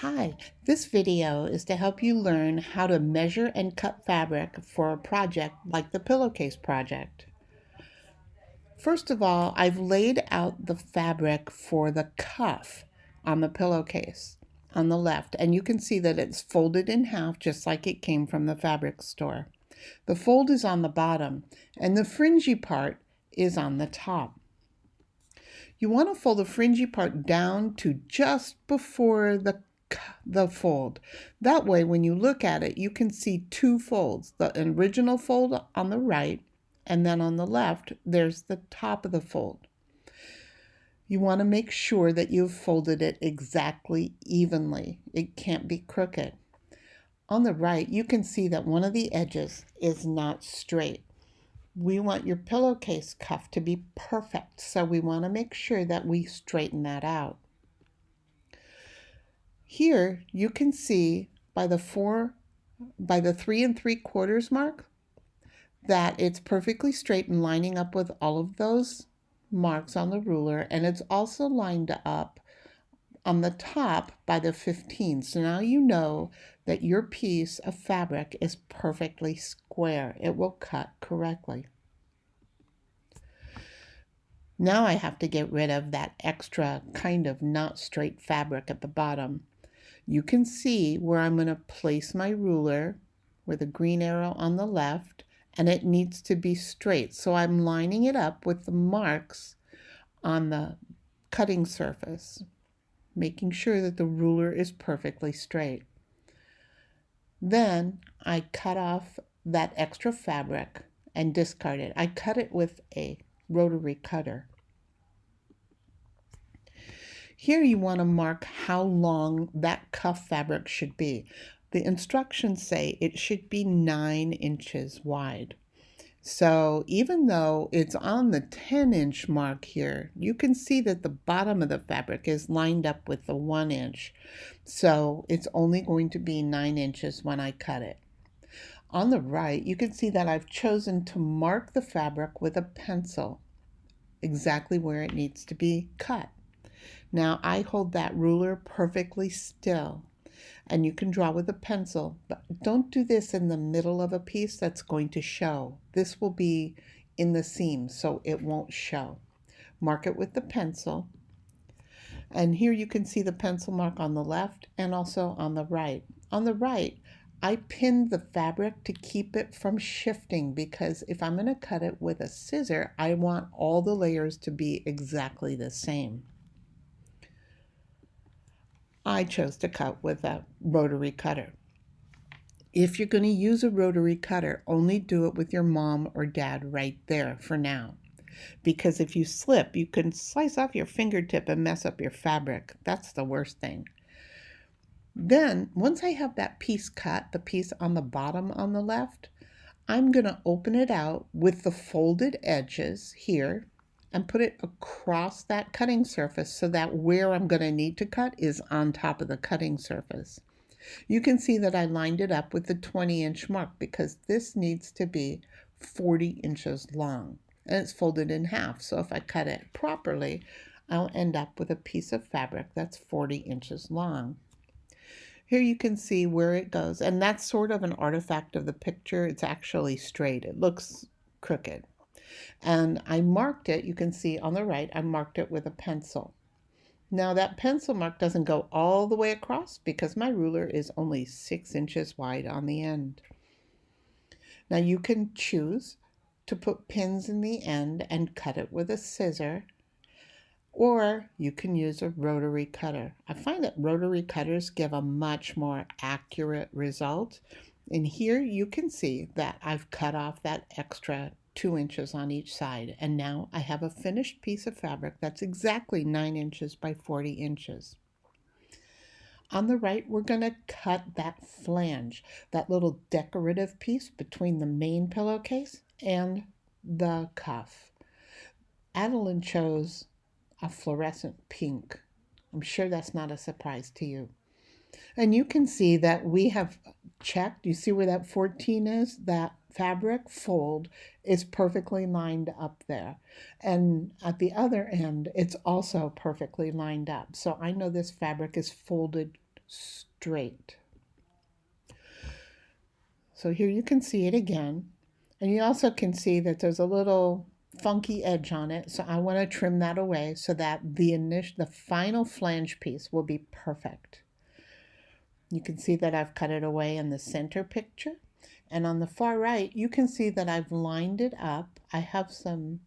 Hi, this video is to help you learn how to measure and cut fabric for a project like the pillowcase project. First of all, I've laid out the fabric for the cuff on the pillowcase on the left, and you can see that it's folded in half just like it came from the fabric store. The fold is on the bottom, and the fringy part is on the top. You want to fold the fringy part down to just before the fold. That way, when you look at it, you can see two folds, the original fold on the right, and then on the left, there's the top of the fold. You want to make sure that you've folded it exactly evenly. It can't be crooked. On the right, you can see that one of the edges is not straight. We want your pillowcase cuff to be perfect, so we want to make sure that we straighten that out. Here you can see by the 3 3/4 mark that it's perfectly straight and lining up with all of those marks on the ruler, and it's also lined up on the top by the 15. So now you know that your piece of fabric is perfectly square. It will cut correctly. Now I have to get rid of that extra kind of not straight fabric at the bottom. You can see where I'm going to place my ruler with a green arrow on the left, and it needs to be straight. So I'm lining it up with the marks on the cutting surface, making sure that the ruler is perfectly straight. Then I cut off that extra fabric and discard it. I cut it with a rotary cutter. Here you want to mark how long that cuff fabric should be. The instructions say it should be 9 inches wide. So even though it's on the 10-inch mark here, you can see that the bottom of the fabric is lined up with the 1 inch. So it's only going to be 9 inches when I cut it. On the right, you can see that I've chosen to mark the fabric with a pencil exactly where it needs to be cut. Now I hold that ruler perfectly still, and you can draw with a pencil, but don't do this in the middle of a piece that's going to show. This will be in the seam, so it won't show. Mark it with the pencil, and here you can see the pencil mark on the left and also on the right. On the right, I pinned the fabric to keep it from shifting, because if I'm going to cut it with a scissor, I want all the layers to be exactly the same. I chose to cut with a rotary cutter. If you're going to use a rotary cutter, only do it with your mom or dad right there for now. Because if you slip, you can slice off your fingertip and mess up your fabric. That's the worst thing. Then, once I have that piece cut, the piece on the bottom on the left, I'm going to open it out with the folded edges here and put it across that cutting surface so that where I'm going to need to cut is on top of the cutting surface. You can see that I lined it up with the 20-inch mark because this needs to be 40 inches long, and it's folded in half. So if I cut it properly, I'll end up with a piece of fabric that's 40 inches long. Here you can see where it goes, and that's sort of an artifact of the picture. It's actually straight. It looks crooked. And I marked it, you can see on the right, I marked it with a pencil. Now that pencil mark doesn't go all the way across because my ruler is only 6 inches wide on the end. Now you can choose to put pins in the end and cut it with a scissor, or you can use a rotary cutter. I find that rotary cutters give a much more accurate result. And here you can see that I've cut off that extra 2 inches on each side, and now I have a finished piece of fabric that's exactly 9 inches by 40 inches. On the right, we're going to cut that flange, that little decorative piece between the main pillowcase and the cuff. Adeline chose a fluorescent pink. I'm sure that's not a surprise to you. And you can see that we have checked, you see where that 14 is? That fabric fold is perfectly lined up there. And at the other end, it's also perfectly lined up. So I know this fabric is folded straight. So here you can see it again. And you also can see that there's a little funky edge on it. So I want to trim that away so that the final flange piece will be perfect. You can see that I've cut it away in the center picture. And on the far right, you can see that I've lined it up. I have some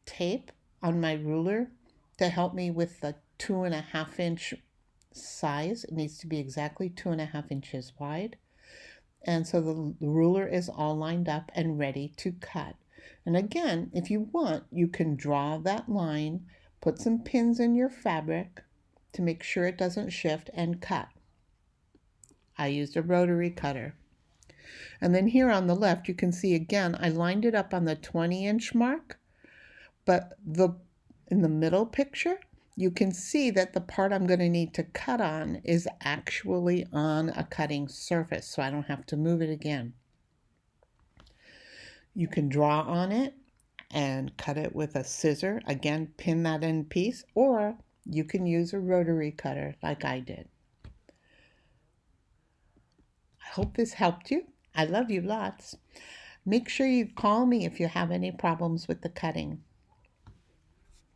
tape on my ruler to help me with the 2.5 inch size. It needs to be exactly 2.5 inches wide. And so the ruler is all lined up and ready to cut. And again, if you want, you can draw that line, put some pins in your fabric to make sure it doesn't shift, and cut. I used a rotary cutter. And then here on the left, you can see again, I lined it up on the 20-inch mark, but in the middle picture, you can see that the part I'm going to need to cut on is actually on a cutting surface, so I don't have to move it again. You can draw on it and cut it with a scissor. Again, pin that in piece, or you can use a rotary cutter like I did. I hope this helped you. I love you lots. Make sure you call me if you have any problems with the cutting.